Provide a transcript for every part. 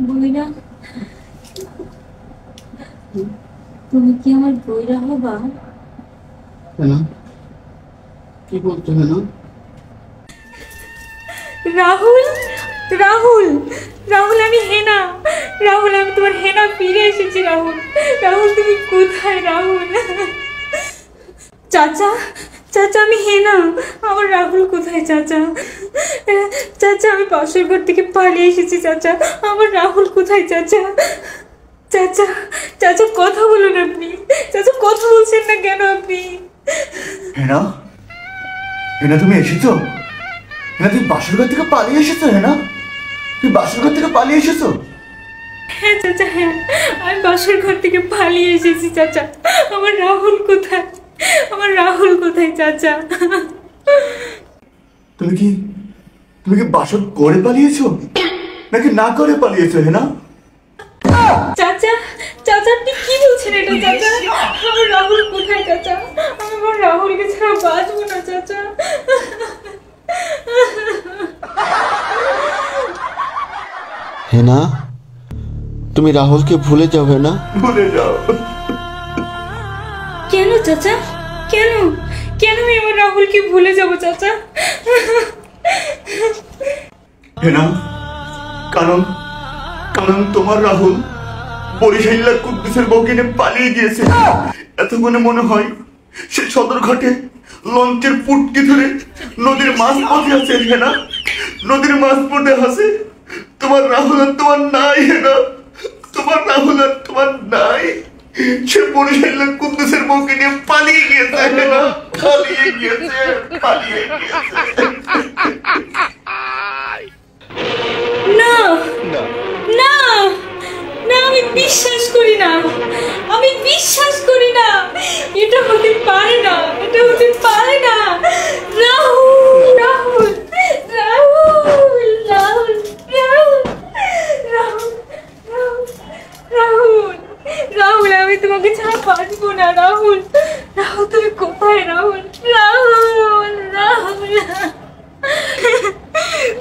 বইরা, তুমি কি আমার বইরা হবা? কেন? কি বলছো কেন? রাহুল, রাহুল, রাহুল, আমি হেনা। রাহুল, আমি তোমার হেনা ফিরে এসেছি। রাহুল, রাহুল, তুমি কোথায়? রাহুল, চাচা, চাচা, আমি হেনা। আমার রাহুল কোথায়? চাচা, চাচা, আমি পাশের ঘর থেকে পালিয়ে এসেছি। চাচা, আমার রাহুল কোথায়? চাচা, চাচা, চাচা, কথা বলুন আপনি। চাচা, কথা বলছেন না কেন আপনি? হেনা, হেনা তুমি এসেছো? হেনা তুমি বাসর ঘর থেকে পালিয়ে এসেছো? হেনা তুমি বাসর ঘর থেকে পালিয়ে এসেছো? হ্যাঁ চাচা, হ্যাঁ, আমি বাসর ঘর থেকে পালিয়ে এসেছি। চাচা, আমার রাহুল কোথায়? আমার রাহুল কোথায়? চাচা, তুমি কি তুমি কি বাসর করে পালিয়েছো নাকি না করে পালিয়েছো? হেনা, চাচা, চাচা, আপনি কি বলছেন এটা? চাচা, আমার রাহুল কোথায়? চাচা, আমি আমার রাহুলকে ছাড়া বাঁচবো না। চাচা, হেনা, তুমি রাহুলকে ভুলে যাও। হেনা, ভুলে যাও। কেন চাচা? কেন? কেন আমি আমার রাহুলকে ভুলে যাবো চাচা? হেনা, কারণ কারণ তোমার রাহুল বরিশাইল্লা কুদ্দুসের বউকে নিয়ে পালিয়ে গিয়েছে। এতক্ষণে মনে হয় সে সদরঘাটে লঞ্চের পুটকি ধরে নদীর মাছ পথে আছে। হেনা, নদীর মাছ পথে আছে। তোমার রাহুল আর তোমার নাই। হেনা, তোমার রাহুল আর তোমার নাই। সে বরিশাইল্লা কুদ্দুসের বউকে নিয়ে পালিয়ে গিয়েছে। হেনা, পালিয়ে গিয়েছে, পালিয়ে গিয়েছে। না, না, না, আমি বিশ্বাস করি না। আমি বিশ্বাস করি না। এটা হতে পারে না। এটা হতে পারে না। রাহুল, রাহুল, রাহুল, রাহুল, রাহুল, রাহুল, রাহুল, রাহুল, রাহুল, আমি তোমাকে ছাড়া বাঁচবো না। রাহুল, রাহুল, তুমি কোথায়? রাহুল, রাহুল, রাহুল,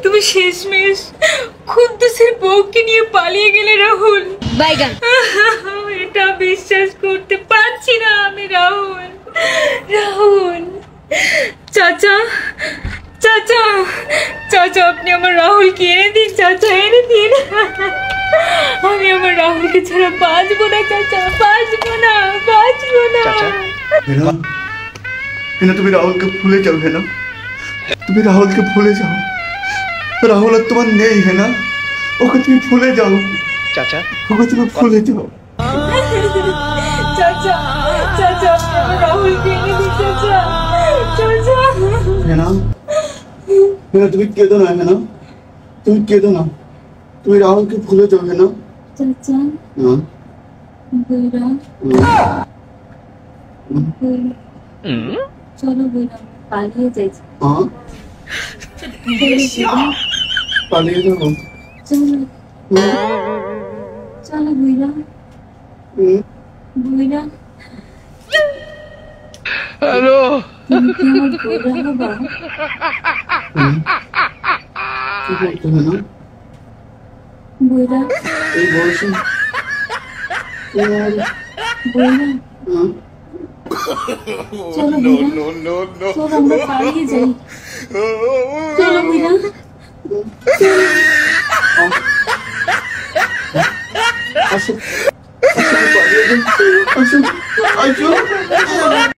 তুমি শেষমেশ কুদ্দুসের বউকে নিয়ে পালিয়ে গেলে। রাহুল, বাইগান, এটা বিশ্বাস করতে পারছি না আমি। রাহুল, রাহুল, চাচা, চাচা, চাচা, আপনি আমার রাহুলকে এনে দিন। চাচা, এনে দিন। আমি আমার রাহুলকে ছাড়া বাঁচবো না। চাচা, বাঁচবো না, বাঁচবো না। হেনা, হেনা, তুমি রাহুলকে ভুলে যাও। হেনা, তুমি রাহুলকে ভুলে যাও। রাহুল আর তোমার নেই। হেনা, ওকে তুমি ভুলে যাও। চাচা, ওকে তুমি ভুলে যাও। চাচা, চাচা, আপনি আমার রাহুলকে এনে দিন। চাচা, চাচা, হেনা, হেনা, তুমি কেঁদো না। হেনা, তুমি কেঁদো না। তুমি রাহুলকে ভুলে যাও। হেনা, চাচা, হ্যাঁ, বইরা, চলো বইরা, পালিয়ে যাই। হ্যাঁ, পালিয়ে যাবো। চলো, চলো বইরা, বইরা, হ্যালো, তুমি কি আমার বইরা হবা? কি বলতো? হেনা, বইরা, এই বয়সে বইরা, হ্যাঁ, চলো বইরা, চলো আমরা পালিয়ে যাই। চলো বইরা, আসো, আসো, পালিয়ে যাও। আসো, আসো।